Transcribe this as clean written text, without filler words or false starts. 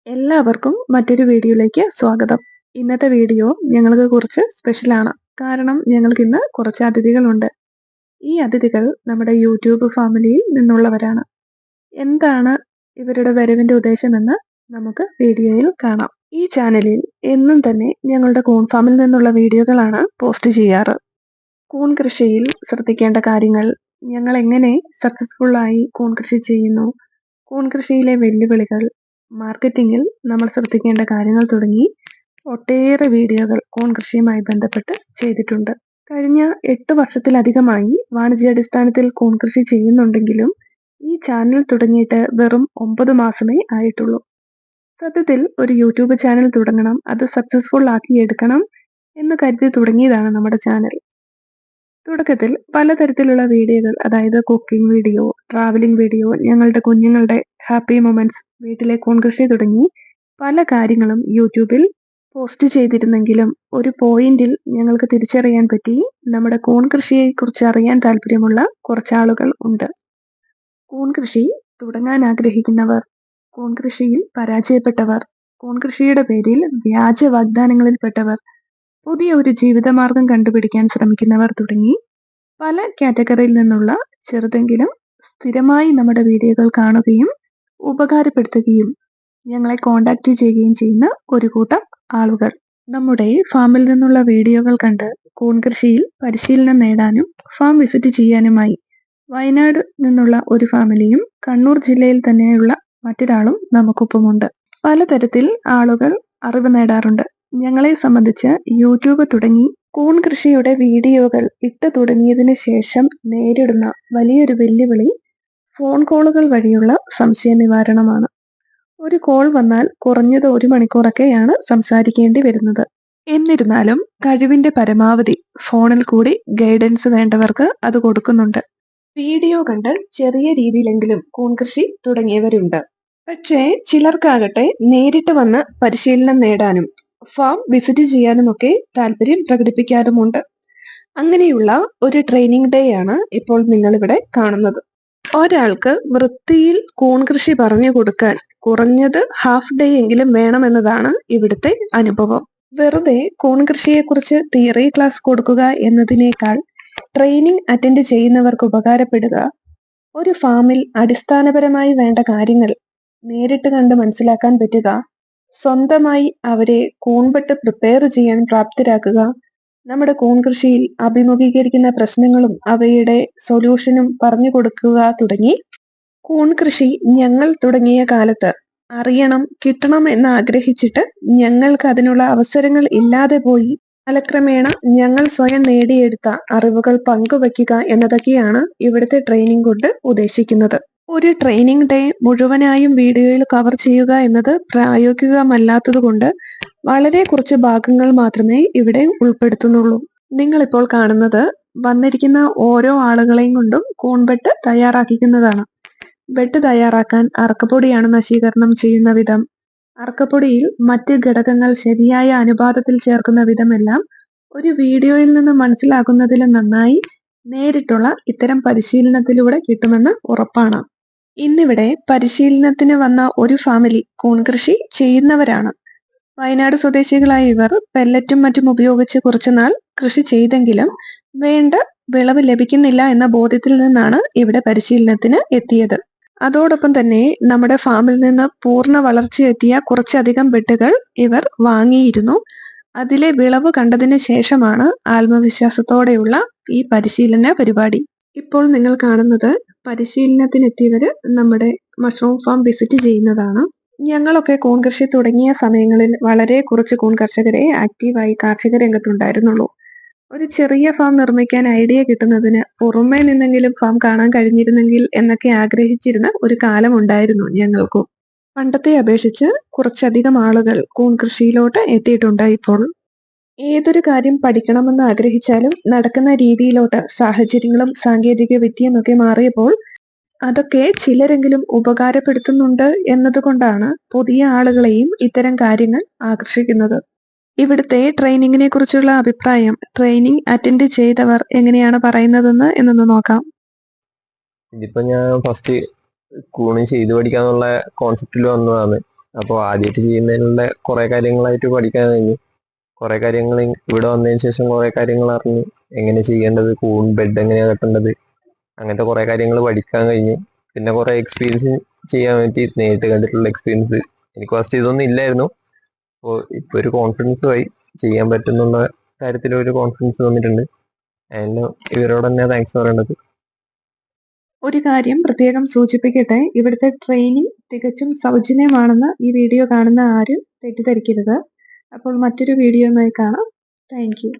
എല്ലാവർക്കും മറ്റൊരു വീഡിയോയിലേക്ക് സ്വാഗതം. ഇന്നത്തെ വീഡിയോ ഞങ്ങൾക്ക് കുറച്ച് സ്പെഷ്യലാണ്. കാരണം ഞങ്ങൾക്ക് ഇന്ന് കുറച്ച് അതിഥികളുണ്ട്. ഈ അതിഥികൾ നമ്മുടെ യൂട്യൂബ് ഫാമിലിയിൽ നിന്നുള്ളവരാണ്. എന്താണ് ഇവരുടെ വരവിന്റെ ഉദ്ദേശമെന്ന് നമുക്ക് വീഡിയോയിൽ കാണാം. ഈ ചാനലിൽ എന്നും തന്നെ ഞങ്ങളുടെ കൂൺ ഫാമിൽ നിന്നുള്ള വീഡിയോകളാണ് പോസ്റ്റ് ചെയ്യാറ്. കൂൺ കൃഷിയിൽ ശ്രദ്ധിക്കേണ്ട കാര്യങ്ങൾ, ഞങ്ങൾ എങ്ങനെ സക്സസ്ഫുള്ളായി കൂൺ കൃഷി ചെയ്യുന്നു, കൂൺ കൃഷിയിലെ വെല്ലുവിളികൾ, മാർക്കറ്റിംഗിൽ നമ്മൾ ശ്രദ്ധിക്കേണ്ട കാര്യങ്ങൾ തുടങ്ങി ഒട്ടേറെ വീഡിയോകൾ കൂൺ കൃഷിയുമായി ബന്ധപ്പെട്ട് ചെയ്തിട്ടുണ്ട്. കഴിഞ്ഞ 8 വർഷത്തിലധികമായി വാണിജ്യാടിസ്ഥാനത്തിൽ കൂൺ കൃഷി ചെയ്യുന്നുണ്ടെങ്കിലും ഈ ചാനൽ തുടങ്ങിയിട്ട് വെറും 9 മാസമേ ആയിട്ടുള്ളൂ. സത്യത്തിൽ ഒരു യൂട്യൂബ് ചാനൽ തുടങ്ങണം, അത് സക്സസ്ഫുൾ ആക്കി എടുക്കണം എന്ന് കരുതി തുടങ്ങിയതാണ് നമ്മുടെ ചാനൽ. തുടക്കത്തിൽ പലതരത്തിലുള്ള വീഡിയോകൾ, അതായത് കുക്കിംഗ് വീഡിയോ, ട്രാവലിംഗ് വീഡിയോ, ഞങ്ങളുടെ കുഞ്ഞുങ്ങളുടെ ഹാപ്പി മൊമെന്റ്സ്, വീട്ടിലെ കൂൺ കൃഷി തുടങ്ങി പല കാര്യങ്ങളും യൂട്യൂബിൽ പോസ്റ്റ് ചെയ്തിരുന്നെങ്കിലും ഒരു പോയിന്റിൽ ഞങ്ങൾക്ക് തിരിച്ചറിയാൻ പറ്റി, നമ്മുടെ കൂൺ കൃഷിയെക്കുറിച്ച് അറിയാൻ താല്പര്യമുള്ള കുറച്ചാളുകൾ ഉണ്ട്. കൂൺ കൃഷി തുടങ്ങാൻ ആഗ്രഹിക്കുന്നവർ, കൂൺ കൃഷിയിൽ പരാജയപ്പെട്ടവർ, കൂൺ കൃഷിയുടെ പേരിൽ വ്യാജ വാഗ്ദാനങ്ങളിൽപ്പെട്ടവർ, പുതിയ ഒരു ജീവിതമാർഗം കണ്ടുപിടിക്കാൻ ശ്രമിക്കുന്നവർ തുടങ്ങി പല കാറ്റഗറിയിൽ നിന്നുള്ള ചെറുതെങ്കിലും സ്ഥിരമായി നമ്മുടെ വീഡിയോകൾ കാണുകയും ഉപകാരപ്പെടുത്തുകയും ഞങ്ങളെ കോണ്ടാക്ട് ചെയ്യുകയും ചെയ്യുന്ന ഒരു കൂട്ടം ആളുകൾ. നമ്മുടെ ഫാമിൽ നിന്നുള്ള വീഡിയോകൾ കണ്ട് കൂൺ കൃഷിയിൽ പരിശീലനം നേടാനും ഫാം വിസിറ്റ് ചെയ്യാനുമായി വയനാട് നിന്നുള്ള ഒരു ഫാമിലിയും കണ്ണൂർ ജില്ലയിൽ തന്നെയുള്ള മറ്റൊരാളും നമുക്കൊപ്പമുണ്ട്. പലതരത്തിൽ ആളുകൾ അറിവ് നേടാറുണ്ട്. ഞങ്ങളെ സംബന്ധിച്ച് യൂട്യൂബ് തുടങ്ങി കൂൺ കൃഷിയുടെ വീഡിയോകൾ ഇട്ട് തുടങ്ങിയതിനു ശേഷം നേരിടുന്ന വലിയൊരു വെല്ലുവിളി ഫോൺ കോളുകൾ വഴിയുള്ള സംശയ നിവാരണമാണ്. ഒരു കോൾ വന്നാൽ കുറഞ്ഞത് 1 മണിക്കൂറൊക്കെയാണ് സംസാരിക്കേണ്ടി വരുന്നത്. എന്നിരുന്നാലും കഴിവിന്റെ പരമാവധി ഫോണിൽ കൂടി ഗൈഡൻസ് വേണ്ടവർക്ക് അത് കൊടുക്കുന്നുണ്ട്. വീഡിയോ കണ്ട് ചെറിയ രീതിയിലെങ്കിലും കൂൺ കൃഷി തുടങ്ങിയവരുണ്ട്. പക്ഷേ ചിലർക്കാകട്ടെ നേരിട്ട് വന്ന് പരിശീലനം നേടാനും ഫാം വിസിറ്റ് ചെയ്യാനുമൊക്കെ താല്പര്യം പ്രകടിപ്പിക്കാറുമുണ്ട്. അങ്ങനെയുള്ള ഒരു ട്രെയിനിങ് ഡേ ആണ് ഇപ്പോൾ നിങ്ങളിവിടെ കാണുന്നത്. ഒരാൾക്ക് വൃത്തിയിൽ കൂൺ കൃഷി പറഞ്ഞു കൊടുക്കാൻ കുറഞ്ഞത് ഹാഫ് ഡേ എങ്കിലും വേണമെന്നതാണ് ഇവിടുത്തെ അനുഭവം. വെറുതെ കൂൺ കൃഷിയെക്കുറിച്ച് തിയറി ക്ലാസ് കൊടുക്കുക എന്നതിനേക്കാൾ ട്രെയിനിങ് അറ്റൻഡ് ചെയ്യുന്നവർക്ക് ഉപകാരപ്പെടുക, ഒരു ഫാമിൽ അടിസ്ഥാനപരമായി വേണ്ട കാര്യങ്ങൾ നേരിട്ട് കണ്ട് മനസ്സിലാക്കാൻ പറ്റുക, സ്വന്തമായി അവരെ കൂൺപെട്ട് പ്രിപ്പയർ ചെയ്യാൻ പ്രാപ്തരാക്കുക, നമ്മുടെ കൂൺ കൃഷിയിൽ അഭിമുഖീകരിക്കുന്ന പ്രശ്നങ്ങളും അവയുടെ സൊല്യൂഷനും പറഞ്ഞു കൊടുക്കുക തുടങ്ങി കൂൺ കൃഷി ഞങ്ങൾ തുടങ്ങിയ കാലത്ത് അറിയണം, കിട്ടണം എന്ന് ആഗ്രഹിച്ചിട്ട് ഞങ്ങൾക്ക് അതിനുള്ള അവസരങ്ങൾ ഇല്ലാതെ പോയി കാലക്രമേണ ഞങ്ങൾ സ്വയം നേടിയെടുത്ത അറിവുകൾ പങ്കുവയ്ക്കുക എന്നതൊക്കെയാണ് ഇവിടുത്തെ ട്രെയിനിങ് കൊണ്ട് ഉദ്ദേശിക്കുന്നത്. ഒരു ട്രെയിനിങ് ഡേ മുഴുവനായും വീഡിയോയിൽ കവർ ചെയ്യുക എന്നത് പ്രായോഗികമല്ലാത്തതുകൊണ്ട് വളരെ കുറച്ച് ഭാഗങ്ങൾ മാത്രമേ ഇവിടെ ഉൾപ്പെടുത്തുന്നുള്ളൂ. നിങ്ങളിപ്പോൾ കാണുന്നത് വന്നിരിക്കുന്ന ഓരോ ആളുകളെയും കൊണ്ടും കൂൺ ബെഡ് തയ്യാറാക്കിക്കുന്നതാണ്. ബെഡ് തയ്യാറാക്കാൻ അറക്കപ്പൊടിയാണ് നശീകരണം ചെയ്യുന്ന വിധം, അറക്കപ്പൊടിയിൽ മറ്റ് ഘടകങ്ങൾ ശരിയായ അനുപാതത്തിൽ ചേർക്കുന്ന വിധമെല്ലാം ഒരു വീഡിയോയിൽ നിന്ന് മനസ്സിലാക്കുന്നതിലും നന്നായി നേരിട്ടുള്ള ഇത്തരം പരിശീലനത്തിലൂടെ കിട്ടുമെന്ന് ഉറപ്പാണ്. ഇന്നിവിടെ പരിശീലനത്തിന് വന്ന ഒരു ഫാമിലി കൂൺ കൃഷി ചെയ്യുന്നവരാണ്. വയനാട് സ്വദേശികളായ ഇവർ പെല്ലറ്റും മറ്റും ഉപയോഗിച്ച് കുറച്ചുനാൾ കൃഷി ചെയ്തെങ്കിലും വേണ്ട വിളവ് ലഭിക്കുന്നില്ല എന്ന ബോധ്യത്തിൽ നിന്നാണ് ഇവിടെ പരിശീലനത്തിന് എത്തിയത്. അതോടൊപ്പം തന്നെ നമ്മുടെ ഫാമിൽ നിന്ന് പൂർണ്ണ വളർച്ചയെത്തിയ കുറച്ചധികം ബെഡുകൾ ഇവർ വാങ്ങിയിരുന്നു. അതിലെ വിളവ് കണ്ടതിന് ശേഷമാണ് ആത്മവിശ്വാസത്തോടെയുള്ള ഈ പരിശീലന പരിപാടി. ഇപ്പോൾ നിങ്ങൾ കാണുന്നത് പരിശീലനത്തിനെത്തിയവര് നമ്മുടെ മഷ്റൂം ഫാം വിസിറ്റ് ചെയ്യുന്നതാണ്. ഞങ്ങളൊക്കെ കൂൺ കൃഷി തുടങ്ങിയ സമയങ്ങളിൽ വളരെ കുറച്ച് കൂൺ കർഷകരെ ആക്റ്റീവായി കാർഷിക രംഗത്തുണ്ടായിരുന്നുള്ളൂ. ഒരു ചെറിയ ഫാം നിർമ്മിക്കാൻ ഐഡിയ കിട്ടുന്നതിന് പുറമേ നിന്നെങ്കിലും ഫാം കാണാൻ കഴിഞ്ഞിരുന്നെങ്കിൽ എന്നൊക്കെ ആഗ്രഹിച്ചിരുന്ന ഒരു കാലം ഉണ്ടായിരുന്നു ഞങ്ങൾക്കും. പണ്ടത്തെ അപേക്ഷിച്ച് കുറച്ചധികം ആളുകൾ കൂൺ കൃഷിയിലോട്ട് എത്തിയിട്ടുണ്ട്. ഇപ്പോൾ ഏതൊരു കാര്യം പഠിക്കണമെന്ന് ആഗ്രഹിച്ചാലും നടക്കുന്ന രീതിയിലോട്ട് സാഹചര്യങ്ങളും സാങ്കേതിക വിദ്യയും ഒക്കെ മാറിയപ്പോൾ അതൊക്കെ ചിലരെങ്കിലും ഉപകാരപ്പെടുത്തുന്നുണ്ട് എന്നതുകൊണ്ടാണ് പുതിയ ആളുകളെയും ഇത്തരം കാര്യങ്ങൾ ആകർഷിക്കുന്നത്. ഇവിടുത്തെ ട്രെയിനിങ്ങിനെ കുറിച്ചുള്ള അഭിപ്രായം ട്രെയിനിങ് അറ്റൻഡ് ചെയ്തവർ എങ്ങനെയാണ് പറയുന്നതെന്ന് എന്നൊന്ന് നോക്കാം. ഇതിപ്പോ ഞാൻ ഫസ്റ്റ് കൂണ് ചെയ്ത് പഠിക്കാന്നുള്ള കോൺസെപ്റ്റിൽ വന്നതാണ്. അപ്പോൾ ആദ്യമായിട്ട് ചെയ്യുന്നതിനുള്ള കുറേ കാര്യങ്ങളായിട്ട് പഠിക്കാൻ കഴിഞ്ഞു. കുറേ കാര്യങ്ങൾ ഇവിടെ വന്നതിന് ശേഷം കുറേ കാര്യങ്ങൾ അറിഞ്ഞു. എങ്ങനെ ചെയ്യേണ്ടത്, ബെഡ് എങ്ങനെയാണ് കെട്ടേണ്ടത്, അങ്ങനത്തെ കുറേ കാര്യങ്ങൾ പഠിക്കാൻ കഴിഞ്ഞു. പിന്നെ കുറേ എക്സ്പീരിയൻസ് ചെയ്യാൻ വേണ്ടി നേരിട്ട് കണ്ടിട്ടുള്ള എക്സ്പീരിയൻസ്. എനിക്ക് ഫസ്റ്റ് ഇതൊന്നും ഇല്ലായിരുന്നു. അപ്പോൾ ഇപ്പോൾ ഒരു കോൺഫിഡൻസ് ആയി, ചെയ്യാൻ പറ്റുന്നുള്ള കാര്യത്തിൽ ഒരു കോൺഫിഡൻസ് വന്നിട്ടുണ്ട്. അതിന് ഇവരോട് തന്നെ താങ്ക്സ് പറയേണ്ടത്. ഒരു കാര്യം പ്രത്യേകം സൂചിപ്പിക്കട്ടെ, ഇവിടുത്തെ ട്രെയിനിങ് തികച്ചും സൗജന്യമാണെന്ന് ഈ വീഡിയോ കാണുന്ന ആരും തെറ്റിദ്ധരിക്കരുത്. അപ്പോൾ മറ്റൊരു വീഡിയോയുമായി കാണാം. Thank you.